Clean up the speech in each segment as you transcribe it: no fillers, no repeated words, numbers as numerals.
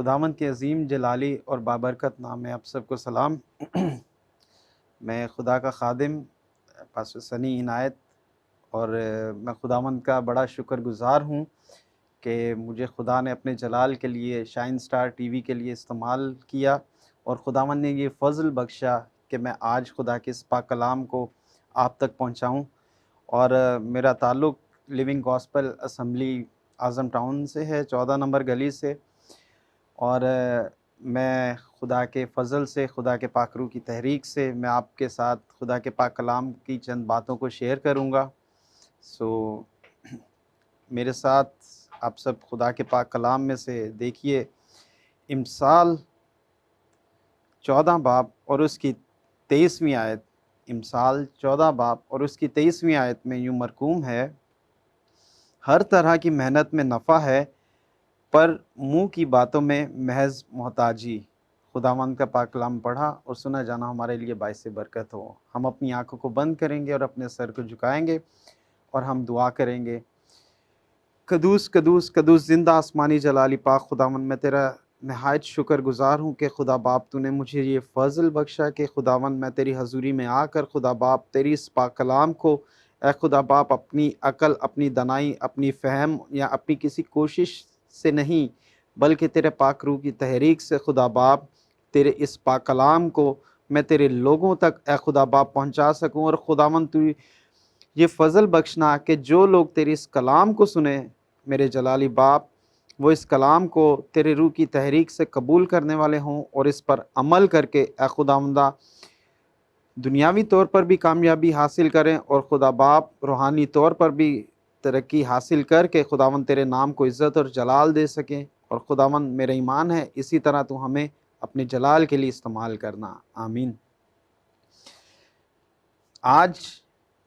خداوند کے عظیم جلالی اور بابرکت نام میں آپ سب کو سلام۔ میں خدا کا خادم پاسٹر سنی عنایت اور میں خداوند کا بڑا شکر گزار ہوں کہ مجھے خدا نے اپنے جلال کے لیے شائن سٹار ٹی وی کے لیے استعمال کیا، اور خداوند نے یہ فضل بخشا کہ میں آج خدا کے اس پاک کلام کو آپ تک پہنچاؤں۔ اور میرا تعلق لیونگ گاسپل اسمبلی اعظم ٹاؤن سے ہے، 14 نمبر گلی سے، اور میں خدا کے فضل سے، خدا کے پاک روح کی تحریک سے میں آپ کے ساتھ خدا کے پاک کلام کی چند باتوں کو شیئر کروں گا۔ میرے ساتھ آپ سب خدا کے پاک کلام میں سے دیکھیے امثال 14 باب اور اس کی 23ویں آیت۔ امثال 14 باب اور اس کی 23ویں آیت میں یوں مرقوم ہے: ہر طرح کی محنت میں نفع ہے، پر منہ کی باتوں میں محض محتاجی۔ خداوند کا پاک کلام پڑھا اور سنا جانا ہمارے لیے باعث برکت ہو۔ ہم اپنی آنکھوں کو بند کریں گے اور اپنے سر کو جھکائیں گے اور ہم دعا کریں گے۔ قدوس قدوس قدوس زندہ آسمانی جلالی پاک خداوند، میں تیرا نہایت شکر گزار ہوں کہ خدا باپ تو نے مجھے یہ فضل بخشا کہ خداوند میں تیری حضوری میں آ کر خدا باپ تیری اس پاک کلام کو اے خدا باپ اپنی عقل، اپنی دانائی، اپنی فہم یا اپنی کسی کوشش سے نہیں، بلکہ تیرے پاک روح کی تحریک سے خدا باپ تیرے اس پاک کلام کو میں تیرے لوگوں تک اے خدا باپ پہنچا سکوں۔ اور خداوند تو یہ فضل بخشنا کہ جو لوگ تیرے اس کلام کو سنیں میرے جلالی باپ، وہ اس کلام کو تیرے روح کی تحریک سے قبول کرنے والے ہوں اور اس پر عمل کر کے اے خداوندہ دنیاوی طور پر بھی کامیابی حاصل کریں، اور خدا باپ روحانی طور پر بھی ترقی حاصل کر کے خداوند تیرے نام کو عزت اور جلال دے سکیں۔ اور خداوند میرا ایمان ہے اسی طرح تو ہمیں اپنے جلال کے لیے استعمال کرنا۔ آمین۔ آج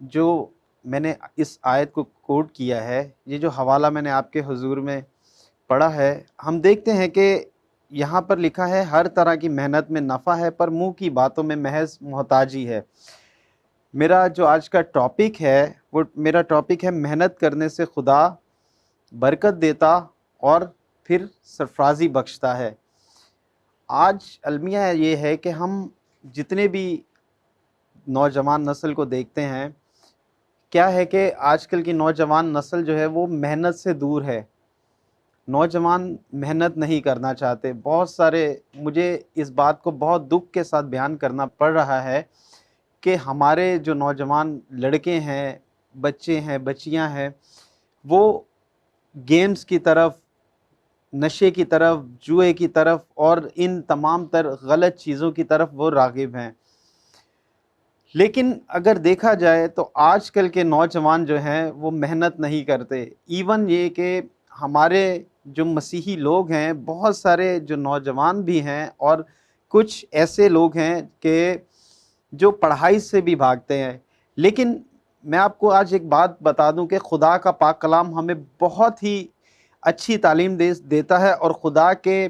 جو میں نے اس آیت کو کوٹ کیا ہے، یہ جو حوالہ میں نے آپ کے حضور میں پڑھا ہے، ہم دیکھتے ہیں کہ یہاں پر لکھا ہے ہر طرح کی محنت میں نفع ہے، پر منہ کی باتوں میں محض محتاجی ہے۔ میرا جو آج کا ٹاپک ہے وہ میرا ٹاپک ہے محنت کرنے سے خدا برکت دیتا اور پھر سرفرازی بخشتا ہے۔ آج المیہ یہ ہے کہ ہم جتنے بھی نوجوان نسل کو دیکھتے ہیں، کیا ہے کہ آج کل کی نوجوان نسل جو ہے وہ محنت سے دور ہے۔ نوجوان محنت نہیں کرنا چاہتے۔ بہت سارے مجھے اس بات کو بہت دکھ کے ساتھ بیان کرنا پڑ رہا ہے کہ ہمارے جو نوجوان لڑکے ہیں، بچے ہیں، بچیاں ہیں، وہ گیمز کی طرف، نشے کی طرف، جوئے کی طرف اور ان تمام تر غلط چیزوں کی طرف وہ راغب ہیں۔ لیکن اگر دیکھا جائے تو آج کل کے نوجوان جو ہیں وہ محنت نہیں کرتے۔ ایون یہ کہ ہمارے جو مسیحی لوگ ہیں، بہت سارے جو نوجوان بھی ہیں اور کچھ ایسے لوگ ہیں کہ جو پڑھائی سے بھی بھاگتے ہیں۔ لیکن میں آپ کو آج ایک بات بتا دوں کہ خدا کا پاک کلام ہمیں بہت ہی اچھی تعلیم دیتا ہے، اور خدا کے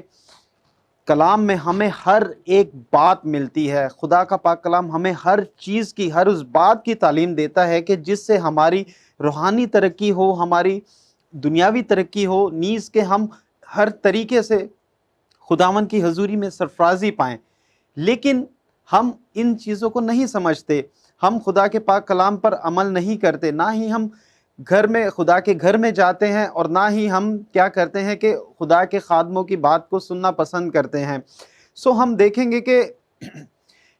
کلام میں ہمیں ہر ایک بات ملتی ہے۔ خدا کا پاک کلام ہمیں ہر چیز کی، ہر اس بات کی تعلیم دیتا ہے کہ جس سے ہماری روحانی ترقی ہو، ہماری دنیاوی ترقی ہو، نیز کہ ہم ہر طریقے سے خداوند کی حضوری میں سرفرازی پائیں۔ لیکن ہم ان چیزوں کو نہیں سمجھتے، ہم خدا کے پاک کلام پر عمل نہیں کرتے، نہ ہی ہم خدا کے گھر میں جاتے ہیں، اور نہ ہی ہم کیا کرتے ہیں کہ خدا کے خادموں کی بات کو سننا پسند کرتے ہیں۔ ہم دیکھیں گے کہ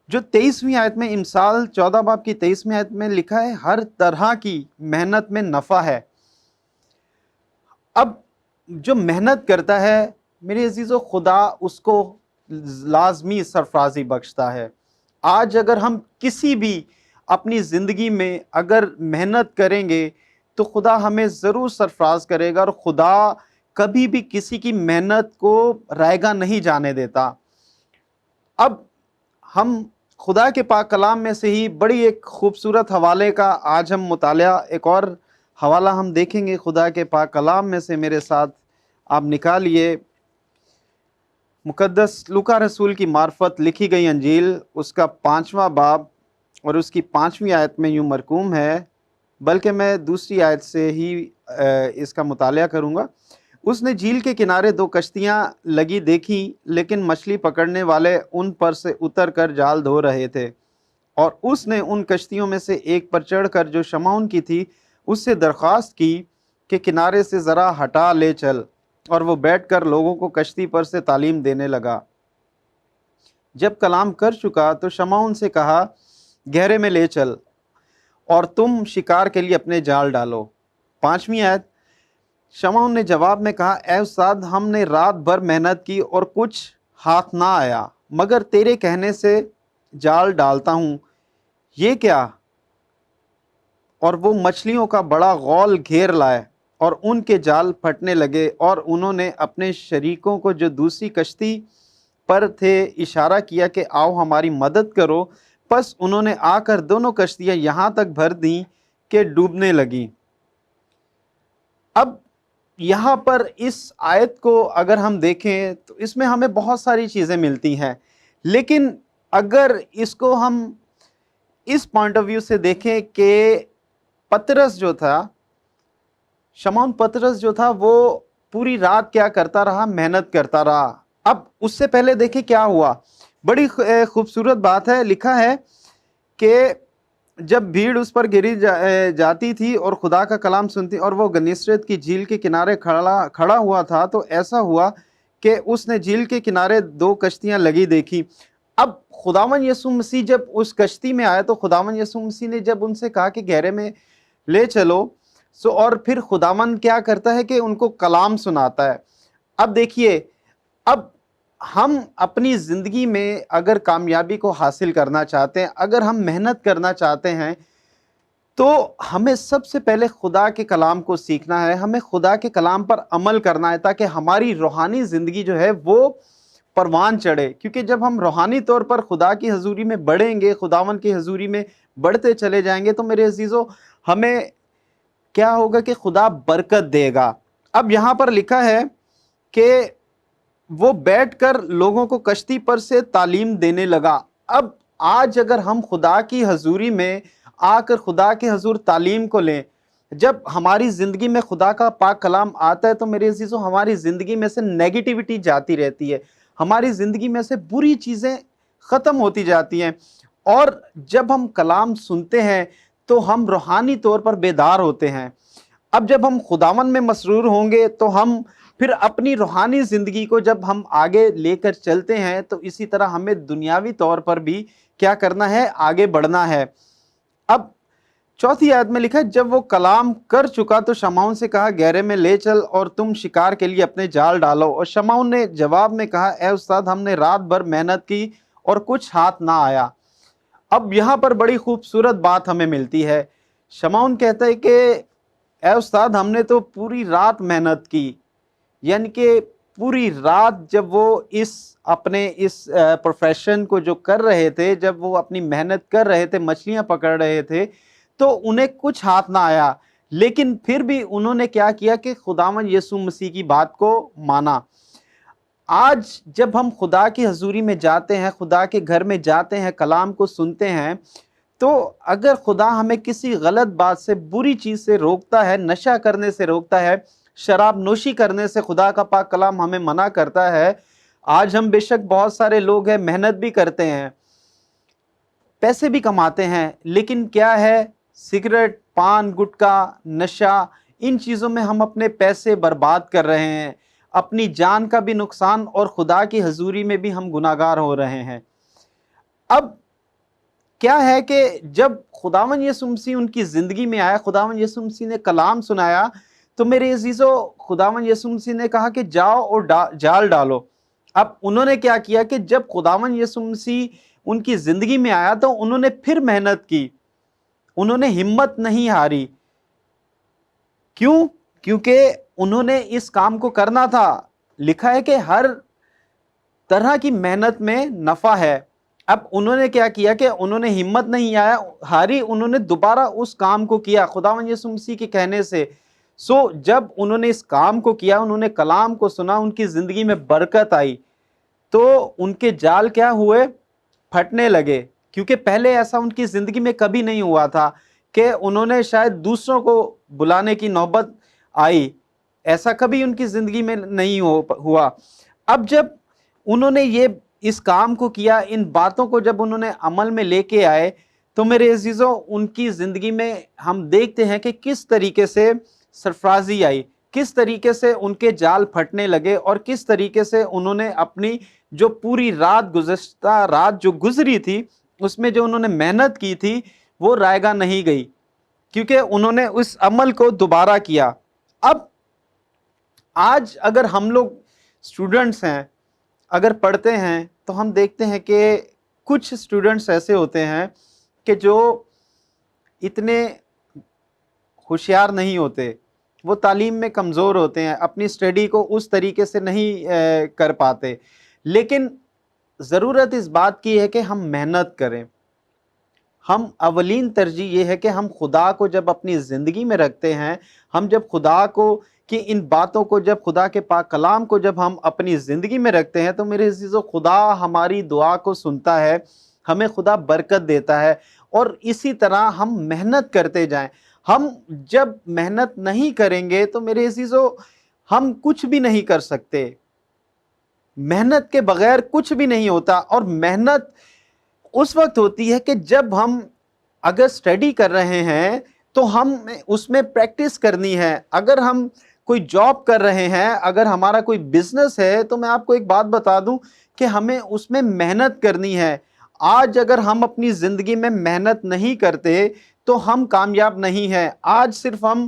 جو 23ویں آیت میں، امثال 14 باب کی 23ویں آیت میں لکھا ہے ہر طرح کی محنت میں نفع ہے۔ اب جو محنت کرتا ہے میرے عزیزو، خدا اس کو لازمی سرفرازی بخشتا ہے۔ آج اگر ہم کسی بھی اپنی زندگی میں اگر محنت کریں گے تو خدا ہمیں ضرور سرفراز کرے گا، اور خدا کبھی بھی کسی کی محنت کو رائگاں نہیں جانے دیتا۔ اب ہم خدا کے پاک کلام میں سے ہی بڑی ایک خوبصورت حوالے کا آج ہم مطالعہ، ایک اور حوالہ ہم دیکھیں گے خدا کے پاک کلام میں سے۔ میرے ساتھ آپ نکالیے مقدس لوکا رسول کی معرفت لکھی گئی انجیل، اس کا 5واں باب اور اس کی 5ویں آیت میں یوں مرقوم ہے، بلکہ میں دوسری آیت سے ہی اس کا مطالعہ کروں گا۔ اس نے جھیل کے کنارے 2 کشتیاں لگی دیکھی، لیکن مچھلی پکڑنے والے ان پر سے اتر کر جال دھو رہے تھے، اور اس نے ان کشتیوں میں سے ایک پر چڑھ کر جو شمعون کی تھی اس سے درخواست کی کہ کنارے سے ذرا ہٹا لے چل، اور وہ بیٹھ کر لوگوں کو کشتی پر سے تعلیم دینے لگا۔ جب کلام کر چکا تو شمعون سے کہا، گہرے میں لے چل اور تم شکار کے لیے اپنے جال ڈالو۔ 5ویں آیت، شمعون نے جواب میں کہا، اے استاد، ہم نے رات بھر محنت کی اور کچھ ہاتھ نہ آیا، مگر تیرے کہنے سے جال ڈالتا ہوں۔ یہ کیا؟ اور وہ مچھلیوں کا بڑا غول گھیر لائے اور ان کے جال پھٹنے لگے، اور انہوں نے اپنے شریکوں کو جو دوسری کشتی پر تھے اشارہ کیا کہ آؤ ہماری مدد کرو، پس انہوں نے آ کر دونوں کشتیاں یہاں تک بھر دیں کہ ڈوبنے لگیں۔ اب یہاں پر اس آیت کو اگر ہم دیکھیں تو اس میں ہمیں بہت ساری چیزیں ملتی ہیں، لیکن اگر اس کو ہم اس پوائنٹ آف ویو سے دیکھیں کہ پطرس جو تھا، شمعون پطرس جو تھا، وہ پوری رات کیا کرتا رہا؟ محنت کرتا رہا۔ اب اس سے پہلے دیکھیں کیا ہوا، بڑی خوبصورت بات ہے، لکھا ہے کہ جب بھیڑ اس پر گری جاتی تھی اور خدا کا کلام سنتی، اور وہ گنیسرت کی جھیل کے کنارے کھڑا ہوا تھا، تو ایسا ہوا کہ اس نے جھیل کے کنارے 2 کشتیاں لگی دیکھی۔ اب خداوند یسوع مسیح جب اس کشتی میں آیا تو خداوند یسوع مسیح نے جب ان سے کہا کہ گہرے میں لے چلو، اور پھر خداوند کیا کرتا ہے کہ ان کو کلام سناتا ہے۔ اب دیکھیے، اب ہم اپنی زندگی میں اگر کامیابی کو حاصل کرنا چاہتے ہیں، اگر ہم محنت کرنا چاہتے ہیں، تو ہمیں سب سے پہلے خدا کے کلام کو سیکھنا ہے، ہمیں خدا کے کلام پر عمل کرنا ہے، تاکہ ہماری روحانی زندگی جو ہے وہ پروان چڑھے۔ کیونکہ جب ہم روحانی طور پر خدا کی حضوری میں بڑھیں گے، خداوند کی حضوری میں بڑھتے چلے جائیں گے، تو میرے عزیزو ہمیں کیا ہوگا کہ خدا برکت دے گا۔ اب یہاں پر لکھا ہے کہ وہ بیٹھ کر لوگوں کو کشتی پر سے تعلیم دینے لگا۔ اب آج اگر ہم خدا کی حضوری میں آ کر خدا کے حضور تعلیم کو لیں، جب ہماری زندگی میں خدا کا پاک کلام آتا ہے، تو میرے عزیزو ہماری زندگی میں سے نیگیٹیوٹی جاتی رہتی ہے، ہماری زندگی میں سے بری چیزیں ختم ہوتی جاتی ہیں، اور جب ہم کلام سنتے ہیں تو ہم روحانی طور پر بیدار ہوتے ہیں۔ اب جب ہم خداوند میں مسرور ہوں گے تو ہم پھر اپنی روحانی زندگی کو جب ہم آگے لے کر چلتے ہیں، تو اسی طرح ہمیں دنیاوی طور پر بھی کیا کرنا ہے؟ آگے بڑھنا ہے۔ اب 4 آیت میں لکھا ہے، جب وہ کلام کر چکا تو شمعون سے کہا، گہرے میں لے چل اور تم شکار کے لیے اپنے جال ڈالو۔ اور شمعون نے جواب میں کہا، اے استاد، ہم نے رات بھر محنت کی اور کچھ ہاتھ نہ آیا۔ اب یہاں پر بڑی خوبصورت بات ہمیں ملتی ہے۔ شمعون کہتا ہے کہ اے استاد، ہم نے تو پوری رات محنت کی، یعنی کہ پوری رات جب وہ اپنے اس پروفیشن کو جو کر رہے تھے، جب وہ اپنی محنت کر رہے تھے، مچھلیاں پکڑ رہے تھے، تو انہیں کچھ ہاتھ نہ آیا، لیکن پھر بھی انہوں نے کیا کیا کہ خداوند یسوع مسیح کی بات کو مانا۔ آج جب ہم خدا کی حضوری میں جاتے ہیں، خدا کے گھر میں جاتے ہیں، کلام کو سنتے ہیں، تو اگر خدا ہمیں کسی غلط بات سے، بری چیز سے روکتا ہے، نشہ کرنے سے روکتا ہے، شراب نوشی کرنے سے خدا کا پاک کلام ہمیں منع کرتا ہے۔ آج ہم بے شک بہت سارے لوگ ہیں، محنت بھی کرتے ہیں، پیسے بھی کماتے ہیں، لیکن کیا ہے؟ سگریٹ، پان، گٹکا، نشہ، ان چیزوں میں ہم اپنے پیسے برباد کر رہے ہیں، اپنی جان کا بھی نقصان، اور خدا کی حضوری میں بھی ہم گناہگار ہو رہے ہیں۔ اب کیا ہے کہ جب خداوند یسوع مسیح ان کی زندگی میں آیا، خداوند یسوع مسیح نے کلام سنایا، تو میرے عزیزو خداوند یسوع مسیح نے کہا کہ جاؤ اور جال ڈالو۔ اب انہوں نے کیا کیا کہ جب خداوند یسوع مسیح ان کی زندگی میں آیا تو انہوں نے پھر محنت کی، انہوں نے ہمت نہیں ہاری۔ کیوں؟ کیونکہ انہوں نے اس کام کو کرنا تھا۔ لکھا ہے کہ ہر طرح کی محنت میں نفع ہے۔ اب انہوں نے کیا کیا کہ انہوں نے ہمت نہیں ہاری، انہوں نے دوبارہ اس کام کو کیا خداوند یسوع مسیح کے کہنے سے۔ جب انہوں نے اس کام کو کیا، انہوں نے کلام کو سنا، ان کی زندگی میں برکت آئی، تو ان کے جال کیا ہوئے؟ پھٹنے لگے، کیونکہ پہلے ایسا ان کی زندگی میں کبھی نہیں ہوا تھا کہ انہوں نے شاید دوسروں کو بلانے کی نوبت آئی، ایسا کبھی ان کی زندگی میں نہیں ہوا. اب جب انہوں نے یہ اس کام کو کیا, ان باتوں کو جب انہوں نے عمل میں لے کے آئے, تو میرے عزیزوں ان کی زندگی میں ہم دیکھتے ہیں کہ کس طریقے سے سرفرازی آئی, کس طریقے سے ان کے جال پھٹنے لگے, اور کس طریقے سے انہوں نے اپنی جو پوری رات, گزشتہ رات جو گزری تھی, اس میں جو انہوں نے محنت کی تھی وہ رائگاں نہیں گئی, کیونکہ انہوں نے اس عمل کو دوبارہ کیا. اب آج اگر ہم لوگ اسٹوڈنٹس ہیں, اگر پڑھتے ہیں, تو ہم دیکھتے ہیں کہ کچھ اسٹوڈنٹس ایسے ہوتے ہیں کہ جو اتنے ہوشیار نہیں ہوتے, وہ تعلیم میں کمزور ہوتے ہیں, اپنی اسٹڈی کو اس طریقے سے نہیں کر پاتے, لیکن ضرورت اس بات کی ہے کہ ہم محنت کریں. ہم اولین ترجیح یہ ہے کہ ہم خدا کو جب اپنی زندگی میں رکھتے ہیں, ہم جب خدا کو کہ ان باتوں کو, جب خدا کے پاک کلام کو جب ہم اپنی زندگی میں رکھتے ہیں, تو میرے عزیزو خدا ہماری دعا کو سنتا ہے, ہمیں خدا برکت دیتا ہے. اور اسی طرح ہم محنت کرتے جائیں. ہم جب محنت نہیں کریں گے تو میرے عزیزو ہم کچھ بھی نہیں کر سکتے. محنت کے بغیر کچھ بھی نہیں ہوتا. اور محنت اس وقت ہوتی ہے کہ جب ہم اگر اسٹڈی کر رہے ہیں تو ہم اس میں پریکٹس کرنی ہے. اگر ہم کوئی جاب کر رہے ہیں, اگر ہمارا کوئی بزنس ہے, تو میں آپ کو ایک بات بتا دوں کہ ہمیں اس میں محنت کرنی ہے. آج اگر ہم اپنی زندگی میں محنت نہیں کرتے تو ہم کامیاب نہیں ہیں. آج صرف ہم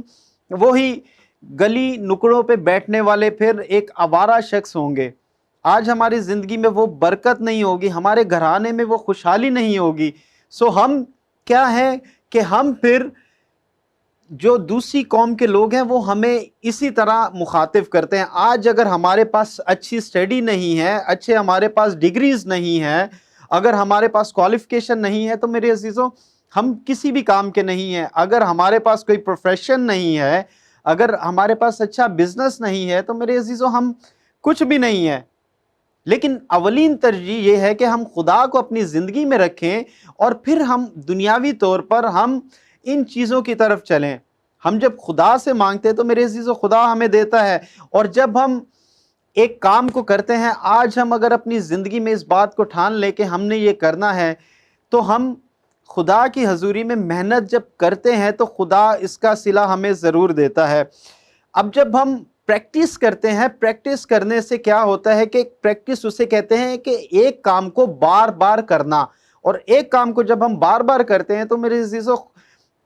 وہی گلی نکڑوں پہ بیٹھنے والے پھر ایک آوارہ شخص ہوں گے. آج ہماری زندگی میں وہ برکت نہیں ہوگی, ہمارے گھرانے میں وہ خوشحالی نہیں ہوگی. سو ہم کیا ہے کہ ہم پھر جو دوسری قوم کے لوگ ہیں وہ ہمیں اسی طرح مخاطب کرتے ہیں. آج اگر ہمارے پاس اچھی اسٹڈی نہیں ہے, اچھے ہمارے پاس ڈگریز نہیں ہیں, اگر ہمارے پاس کوالیفیکیشن نہیں ہے, تو میرے عزیزوں ہم کسی بھی کام کے نہیں ہیں. اگر ہمارے پاس کوئی پروفیشن نہیں ہے, اگر ہمارے پاس اچھا بزنس نہیں ہے, تو میرے عزیزوں ہم کچھ بھی نہیں ہیں. لیکن اولین ترجیح یہ ہے کہ ہم خدا کو اپنی زندگی میں رکھیں, اور پھر ہم دنیاوی طور پر ہم ان چیزوں کی طرف چلیں. ہم جب خدا سے مانگتے ہیں تو میرے عزیزو خدا ہمیں دیتا ہے. اور جب ہم ایک کام کو کرتے ہیں, آج ہم اگر اپنی زندگی میں اس بات کو ٹھان لیں کہ ہم نے یہ کرنا ہے, تو ہم خدا کی حضوری میں محنت جب کرتے ہیں تو خدا اس کا صلہ ہمیں ضرور دیتا ہے. اب جب ہم پریکٹس کرتے ہیں, پریکٹس کرنے سے کیا ہوتا ہے کہ پریکٹس اسے کہتے ہیں کہ ایک کام کو بار بار کرنا. اور ایک کام کو جب ہم بار بار کرتے ہیں تو میرے عزیزو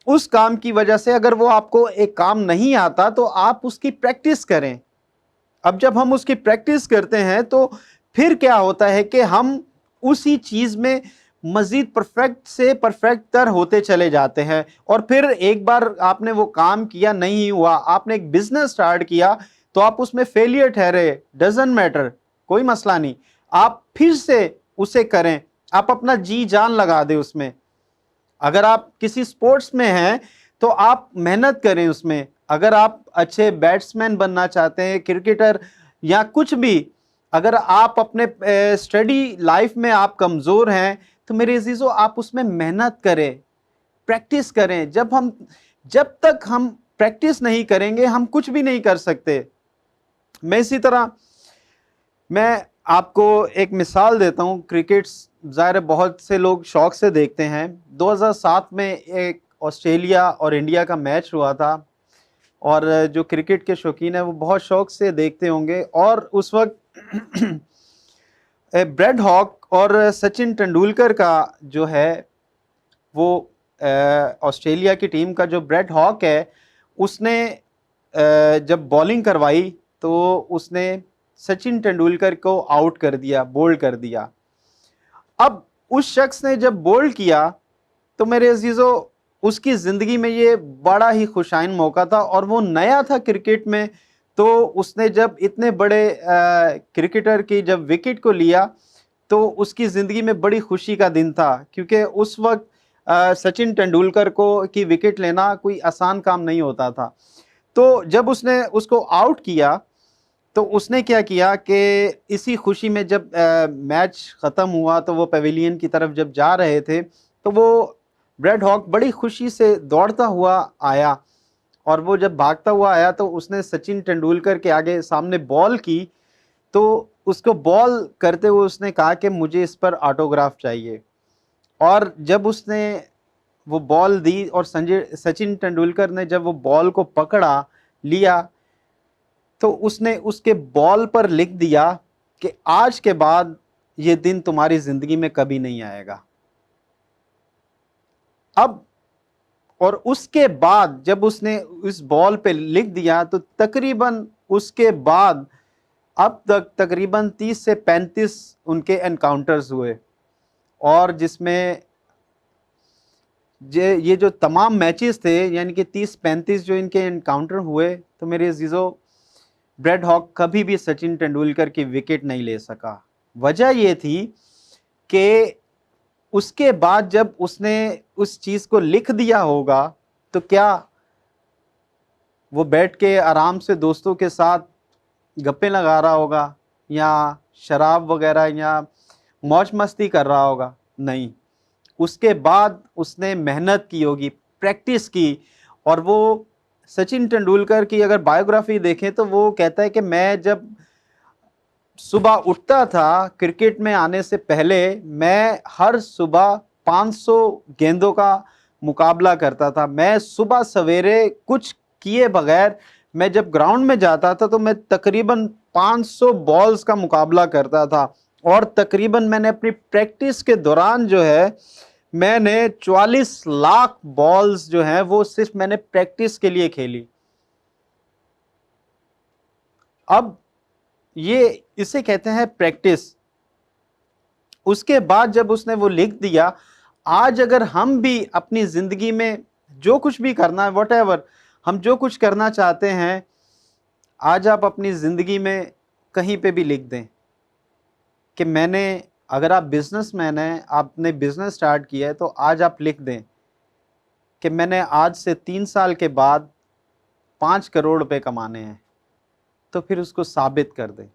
اس کام کی وجہ سے, اگر وہ آپ کو ایک کام نہیں آتا تو آپ اس کی پریکٹس کریں. اب جب ہم اس کی پریکٹس کرتے ہیں تو پھر کیا ہوتا ہے کہ ہم اسی چیز میں مزید پرفیکٹ سے پرفیکٹ تر ہوتے چلے جاتے ہیں. اور پھر ایک بار آپ نے وہ کام کیا, نہیں ہوا, آپ نے ایک بزنس سٹارٹ کیا, تو آپ اس میں فیلئر ٹھہرے, ڈزنٹ میٹر, کوئی مسئلہ نہیں, آپ پھر سے اسے کریں, آپ اپنا جی جان لگا دیں اس میں. اگر آپ کسی سپورٹس میں ہیں تو آپ محنت کریں اس میں. اگر آپ اچھے بیٹسمین بننا چاہتے ہیں, کرکٹر یا کچھ بھی, اگر آپ اپنے اسٹڈی لائف میں آپ کمزور ہیں, تو میرے عزیزو آپ اس میں محنت کریں, پریکٹس کریں. جب تک ہم پریکٹس نہیں کریں گے ہم کچھ بھی نہیں کر سکتے. میں اسی طرح میں آپ کو ایک مثال دیتا ہوں. کرکٹ ظاہر بہت سے لوگ شوق سے دیکھتے ہیں. 2007 میں ایک آسٹریلیا اور انڈیا کا میچ ہوا تھا, اور جو کرکٹ کے شوقین ہیں وہ بہت شوق سے دیکھتے ہوں گے. اور اس وقت بریڈ ہاک اور سچن ٹنڈولکر کا جو ہے وہ آسٹریلیا کی ٹیم کا جو بریڈ ہاک ہے, اس نے جب بالنگ کروائی تو اس نے سچن ٹنڈولکر کو آؤٹ کر دیا, بولڈ کر دیا. اب اس شخص نے جب بولڈ کیا تو میرے عزیزو اس کی زندگی میں یہ بڑا ہی خوشائن موقع تھا, اور وہ نیا تھا کرکٹ میں. تو اس نے جب اتنے بڑے کرکٹر کی جب وکٹ کو لیا تو اس کی زندگی میں بڑی خوشی کا دن تھا, کیونکہ اس وقت سچن ٹنڈولکر کی وکٹ لینا کوئی آسان کام نہیں ہوتا تھا. تو جب اس نے اس کو آؤٹ کیا تو اس نے کیا کیا کہ اسی خوشی میں جب میچ ختم ہوا تو وہ پیویلین کی طرف جب جا رہے تھے, تو وہ بریڈ ہاک بڑی خوشی سے دوڑتا ہوا آیا, اور وہ جب بھاگتا ہوا آیا تو اس نے سچن ٹینڈولکر کے آگے سامنے بال کی، تو اس کو بال کرتے ہوئے اس نے کہا کہ مجھے اس پر آٹوگراف چاہیے. اور جب اس نے وہ بال دی اور سچن ٹینڈولکر نے جب وہ بال کو پکڑا لیا، تو اس نے اس کے بال پر لکھ دیا کہ آج کے بعد یہ دن تمہاری زندگی میں کبھی نہیں آئے گا. اب اور اس کے بعد جب اس نے اس بال پہ لکھ دیا تو تقریباً اس کے بعد اب تک تقریباً 30 سے 35 ان کے انکاؤنٹرز ہوئے، اور جس میں یہ جو تمام میچز تھے، یعنی کہ 30-35 جو ان کے انکاؤنٹر ہوئے، تو میرے عزیزو بریڈ ہاک کبھی بھی سچن ٹینڈولکر کی وکٹ نہیں لے سکا. وجہ یہ تھی کہ اس کے بعد جب اس نے اس چیز کو لکھ دیا ہوگا تو کیا وہ بیٹھ کے آرام سے دوستوں کے ساتھ گپیں لگا رہا ہوگا یا شراب وغیرہ یا موج مستی کر رہا ہوگا؟ نہیں. اس کے بعد اس نے محنت کی ہوگی، پریکٹس کی. اور وہ سچن ٹینڈولکر کی اگر بایوگرافی دیکھیں تو وہ کہتا ہے کہ میں جب صبح اٹھتا تھا کرکٹ میں آنے سے پہلے، میں ہر صبح 500 گیندوں کا مقابلہ کرتا تھا. میں صبح سویرے کچھ کیے بغیر میں جب گراؤنڈ میں جاتا تھا تو میں تقریباً 500 بالز کا مقابلہ کرتا تھا. اور تقریباً میں نے اپنی پریکٹس کے دوران جو ہے میں نے 44 لاکھ بالز جو ہیں وہ صرف میں نے پریکٹس کے لیے کھیلی. اب یہ اسے کہتے ہیں پریکٹس. اس کے بعد جب اس نے وہ لکھ دیا، آج اگر ہم بھی اپنی زندگی میں جو کچھ بھی کرنا ہے، واٹ ایور ہم جو کچھ کرنا چاہتے ہیں، آج آپ اپنی زندگی میں کہیں پہ بھی لکھ دیں کہ میں نے، اگر آپ بزنس مین ہیں، آپ نے بزنس سٹارٹ کیا ہے، تو آج آپ لکھ دیں کہ میں نے آج سے 3 سال کے بعد 5 کروڑ روپے کمانے ہیں. تو پھر اس کو ثابت کر دیں،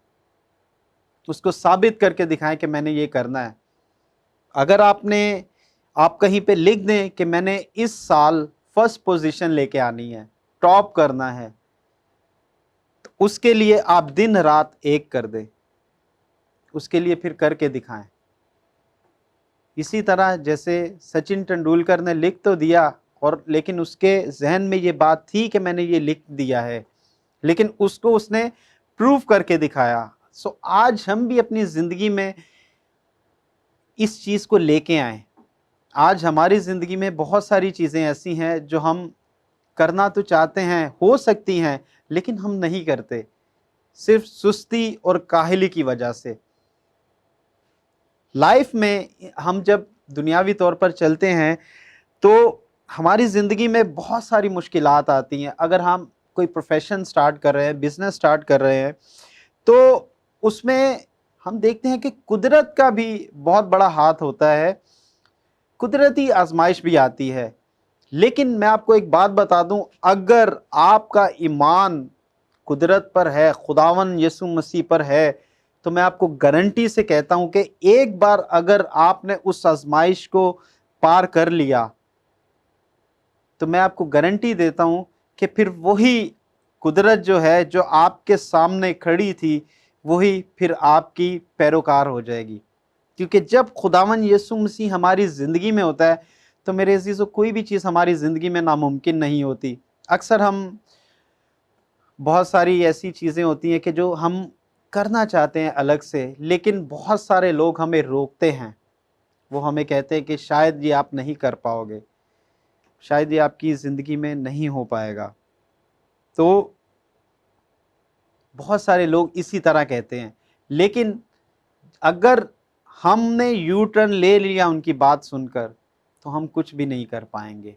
اس کو ثابت کر کے دکھائیں کہ میں نے یہ کرنا ہے. اگر آپ کہیں پہ لکھ دیں کہ میں نے اس سال فرسٹ پوزیشن لے کے آنی ہے، ٹاپ کرنا ہے، تو اس کے لیے آپ دن رات ایک کر دیں، اس کے لیے پھر کر کے دکھائیں. اسی طرح جیسے سچن ٹینڈولکر نے لکھ تو دیا، اور لیکن اس کے ذہن میں یہ بات تھی کہ میں نے یہ لکھ دیا ہے، لیکن اس کو اس نے پروف کر کے دکھایا. سو آج ہم بھی اپنی زندگی میں اس چیز کو لے کے آئیں. آج ہماری زندگی میں بہت ساری چیزیں ایسی ہیں جو ہم کرنا تو چاہتے ہیں، ہو سکتی ہیں، لیکن ہم نہیں کرتے، صرف سستی اور کاہلی کی وجہ سے. لائف میں ہم جب دنیاوی طور پر چلتے ہیں تو ہماری زندگی میں بہت ساری مشکلات آتی ہیں. اگر ہم کوئی پروفیشن سٹارٹ کر رہے ہیں، بزنس سٹارٹ کر رہے ہیں، تو اس میں ہم دیکھتے ہیں کہ قدرت کا بھی بہت بڑا ہاتھ ہوتا ہے، قدرتی آزمائش بھی آتی ہے. لیکن میں آپ کو ایک بات بتا دوں، اگر آپ کا ایمان قدرت پر ہے، خداون یسوع مسیح پر ہے، تو میں آپ کو گارنٹی سے کہتا ہوں کہ ایک بار اگر آپ نے اس آزمائش کو پار کر لیا، تو میں آپ کو گارنٹی دیتا ہوں کہ پھر وہی قدرت جو ہے جو آپ کے سامنے کھڑی تھی، وہی پھر آپ کی پیروکار ہو جائے گی. کیونکہ جب خداون یسوع مسیح ہماری زندگی میں ہوتا ہے تو میرے عزیزو کوئی بھی چیز ہماری زندگی میں ناممکن نہیں ہوتی. اکثر ہم بہت ساری ایسی چیزیں ہوتی ہیں کہ جو ہم کرنا چاہتے ہیں الگ سے، لیکن بہت سارے لوگ ہمیں روکتے ہیں. وہ ہمیں کہتے ہیں کہ شاید یہ آپ نہیں کر پاؤ گے، شاید یہ آپ کی زندگی میں نہیں ہو پائے گا. تو بہت سارے لوگ اسی طرح کہتے ہیں، لیکن اگر ہم نے یو ٹرن لے لیا ان کی بات سن کر تو ہم کچھ بھی نہیں کر پائیں گے.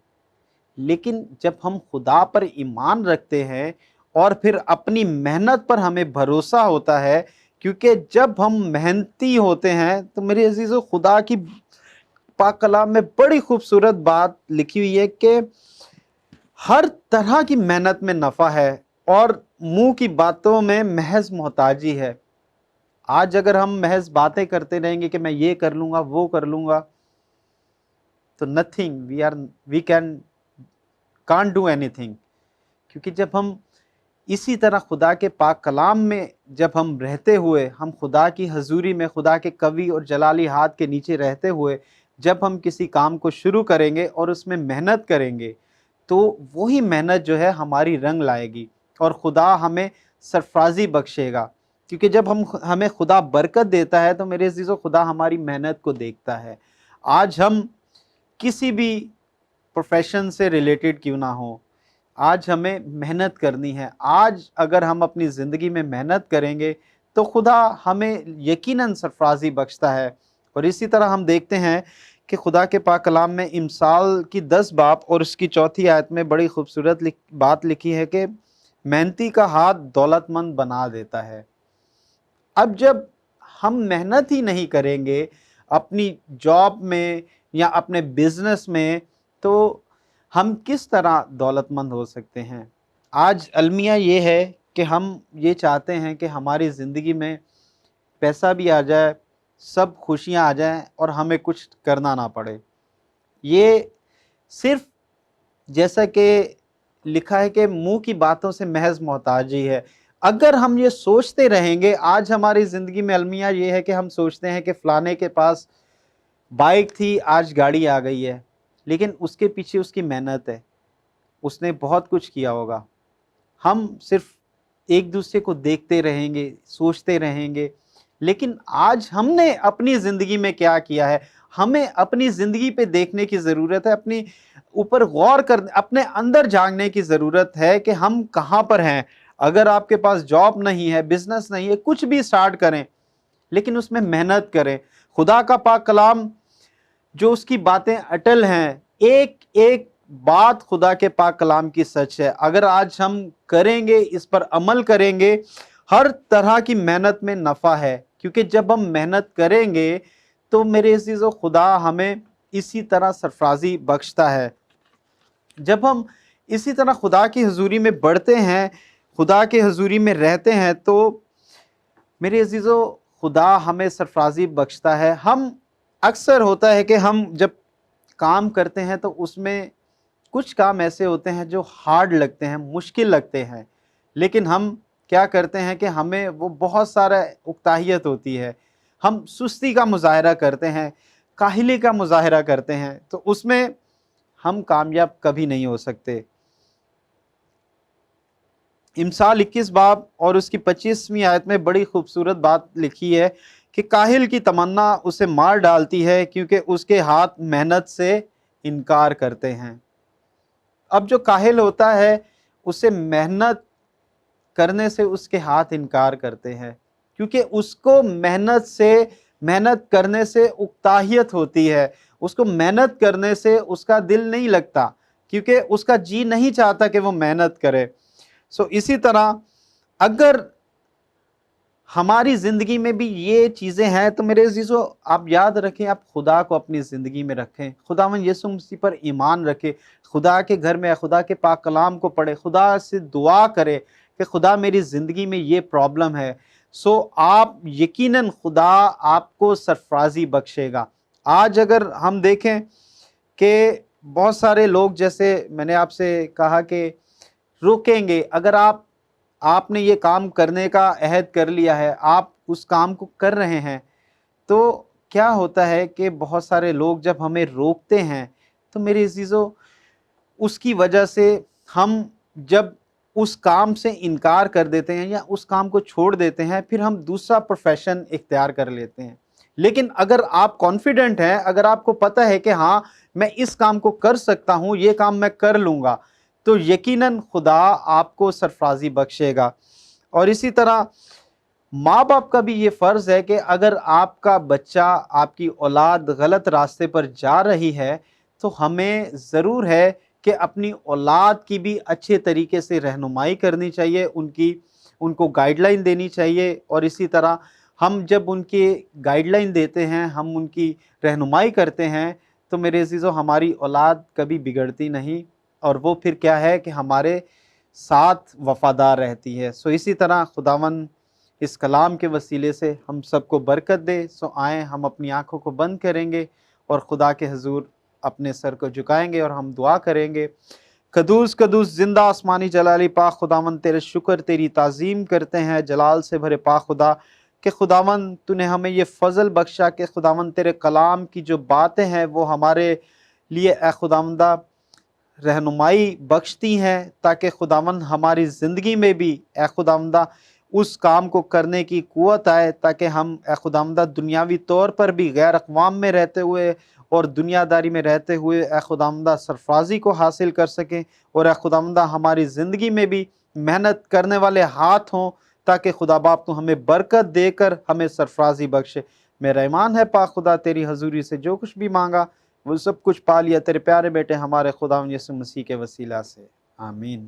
لیکن جب ہم خدا پر ایمان رکھتے ہیں اور پھر اپنی محنت پر ہمیں بھروسہ ہوتا ہے، کیونکہ جب ہم محنتی ہوتے ہیں تو میرے عزیزو خدا کی پاک کلام میں بڑی خوبصورت بات لکھی ہوئی ہے کہ ہر طرح کی محنت میں نفع ہے اور منہ کی باتوں میں محض محتاجی ہے. آج اگر ہم محض باتیں کرتے رہیں گے کہ میں یہ کر لوں گا، وہ کر لوں گا، تو nothing, we can't do anything. کیونکہ جب ہم اسی طرح خدا کے پاک کلام میں جب ہم رہتے ہوئے، ہم خدا کی حضوری میں خدا کے قوی اور جلالی ہاتھ کے نیچے رہتے ہوئے جب ہم کسی کام کو شروع کریں گے اور اس میں محنت کریں گے، تو وہی محنت جو ہے ہماری رنگ لائے گی اور خدا ہمیں سرفرازی بخشے گا۔ کیونکہ جب ہمیں خدا برکت دیتا ہے تو میرے عزیزو، خدا ہماری محنت کو دیکھتا ہے۔ آج ہم کسی بھی پروفیشن سے ریلیٹڈ کیوں نہ ہو، آج ہمیں محنت کرنی ہے۔ آج اگر ہم اپنی زندگی میں محنت کریں گے تو خدا ہمیں یقیناً سرفرازی بخشتا ہے۔ اور اسی طرح ہم دیکھتے ہیں کہ خدا کے پاک کلام میں امثال کی 10 باب اور اس کی 4 آیت میں بڑی خوبصورت بات لکھی ہے کہ محنتی کا ہاتھ دولت مند بنا دیتا ہے۔ اب جب ہم محنت ہی نہیں کریں گے اپنی جاب میں یا اپنے بزنس میں، تو ہم کس طرح دولت مند ہو سکتے ہیں؟ آج المیہ یہ ہے کہ ہم یہ چاہتے ہیں کہ ہماری زندگی میں پیسہ بھی آ جائے، سب خوشیاں آ جائیں اور ہمیں کچھ کرنا نہ پڑے۔ یہ صرف جیسا کہ لکھا ہے کہ منہ کی باتوں سے محض محتاجی ہے۔ اگر ہم یہ سوچتے رہیں گے، آج ہماری زندگی میں المیہ یہ ہے کہ ہم سوچتے ہیں کہ فلانے کے پاس بائک تھی، آج گاڑی آ گئی ہے، لیکن اس کے پیچھے اس کی محنت ہے، اس نے بہت کچھ کیا ہوگا۔ ہم صرف ایک دوسرے کو دیکھتے رہیں گے، سوچتے رہیں گے، لیکن آج ہم نے اپنی زندگی میں کیا کیا ہے؟ ہمیں اپنی زندگی پہ دیکھنے کی ضرورت ہے، اپنی اوپر غور کرنے، اپنے اندر جھانکنے کی ضرورت ہے کہ ہم کہاں پر ہیں۔ اگر آپ کے پاس جاب نہیں ہے، بزنس نہیں ہے، کچھ بھی سٹارٹ کریں، لیکن اس میں محنت کریں۔ خدا کا پاک کلام جو اس کی باتیں اٹل ہیں، ایک ایک بات خدا کے پاک کلام کی سچ ہے۔ اگر آج ہم کریں گے، اس پر عمل کریں گے، ہر طرح کی محنت میں نفع ہے، کیونکہ جب ہم محنت کریں گے تو میرے عزیزو، خدا ہمیں اسی طرح سرفرازی بخشتا ہے۔ جب ہم اسی طرح خدا کی حضوری میں بڑھتے ہیں، خدا کے حضوری میں رہتے ہیں، تو میرے عزیزو، خدا ہمیں سرفرازی بخشتا ہے۔ ہم اکثر ہوتا ہے کہ ہم جب کام کرتے ہیں تو اس میں کچھ کام ایسے ہوتے ہیں جو ہارڈ لگتے ہیں، مشکل لگتے ہیں، لیکن ہم کیا کرتے ہیں کہ ہمیں وہ بہت سارا اکتاہیت ہوتی ہے، ہم سستی کا مظاہرہ کرتے ہیں، کاہلی کا مظاہرہ کرتے ہیں، تو اس میں ہم کامیاب کبھی نہیں ہو سکتے۔ امثال 21 باب اور اس کی 25ویں آیت میں بڑی خوبصورت بات لکھی ہے کہ کاہل کی تمنا اسے مار ڈالتی ہے، کیونکہ اس کے ہاتھ محنت سے انکار کرتے ہیں۔ اب جو کاہل ہوتا ہے، اسے محنت کرنے سے اس کے ہاتھ انکار کرتے ہیں، کیونکہ اس کو محنت کرنے سے اکتاہیت ہوتی ہے، اس کو محنت کرنے سے اس کا دل نہیں لگتا، کیونکہ اس کا جی نہیں چاہتا کہ وہ محنت کرے۔ اسی طرح اگر ہماری زندگی میں بھی یہ چیزیں ہیں تو میرے عزیزو، آپ یاد رکھیں، آپ خدا کو اپنی زندگی میں رکھیں، خداوند یسوع مسیح پر ایمان رکھیں، خدا کے گھر میں خدا کے پاک کلام کو پڑھیں، خدا سے دعا کریں کہ خدا میری زندگی میں یہ پرابلم ہے۔ آپ یقیناً خدا آپ کو سرفرازی بخشے گا۔ آج اگر ہم دیکھیں کہ بہت سارے لوگ، جیسے میں نے آپ سے کہا کہ روکیں گے، اگر آپ نے یہ کام کرنے کا عہد کر لیا ہے، آپ اس کام کو کر رہے ہیں، تو کیا ہوتا ہے کہ بہت سارے لوگ جب ہمیں روکتے ہیں تو میرے عزیزو، اس کی وجہ سے ہم جب اس کام سے انکار کر دیتے ہیں یا اس کام کو چھوڑ دیتے ہیں، پھر ہم دوسرا پروفیشن اختیار کر لیتے ہیں۔ لیکن اگر آپ کانفیڈنٹ ہیں، اگر آپ کو پتہ ہے کہ ہاں میں اس کام کو کر سکتا ہوں، یہ کام میں کر لوں گا، تو یقیناً خدا آپ کو سرفرازی بخشے گا۔ اور اسی طرح ماں باپ کا بھی یہ فرض ہے کہ اگر آپ کا بچہ، آپ کی اولاد غلط راستے پر جا رہی ہے تو ہمیں ضرور ہے کہ اپنی اولاد کی بھی اچھے طریقے سے رہنمائی کرنی چاہیے، ان کو گائیڈ لائن دینی چاہیے۔ اور اسی طرح ہم جب ان کی گائیڈ لائن دیتے ہیں، ہم ان کی رہنمائی کرتے ہیں، تو میرے عزیزو، ہماری اولاد کبھی بگڑتی نہیں، اور وہ پھر کیا ہے کہ ہمارے ساتھ وفادار رہتی ہے۔ اسی طرح خداوند اس کلام کے وسیلے سے ہم سب کو برکت دے۔ آئیں ہم اپنی آنکھوں کو بند کریں گے اور خدا کے حضور اپنے سر کو جھکائیں گے اور ہم دعا کریں گے۔ قدوس قدوس زندہ آسمانی جلالی پاک خداوند تیرے شکر تیری تعظیم کرتے ہیں جلال سے بھرے پاک خدا کہ خداوند تو نے ہمیں یہ فضل بخشا کہ خداوند تیرے کلام کی جو باتیں ہیں وہ ہمارے لیے اے خداوندہ رہنمائی بخشتی ہیں، تاکہ خداوند ہماری زندگی میں بھی اے خداوندہ اس کام کو کرنے کی قوت آئے، تاکہ ہم اے خداوندہ دنیاوی طور پر بھی غیر اقوام میں رہتے ہوئے اور دنیا داری میں رہتے ہوئے اے خداوندہ سرفرازی کو حاصل کر سکیں، اور اے خداوندہ ہماری زندگی میں بھی محنت کرنے والے ہاتھ ہوں، تاکہ خدا باپ تو ہمیں برکت دے کر ہمیں سرفرازی بخشے۔ میرا ایمان ہے پاک خدا تیری حضوری سے جو کچھ بھی مانگا وہ سب کچھ پا لیا تیرے پیارے بیٹے ہمارے خداوند یسوع مسیح کے وسیلہ سے، آمین۔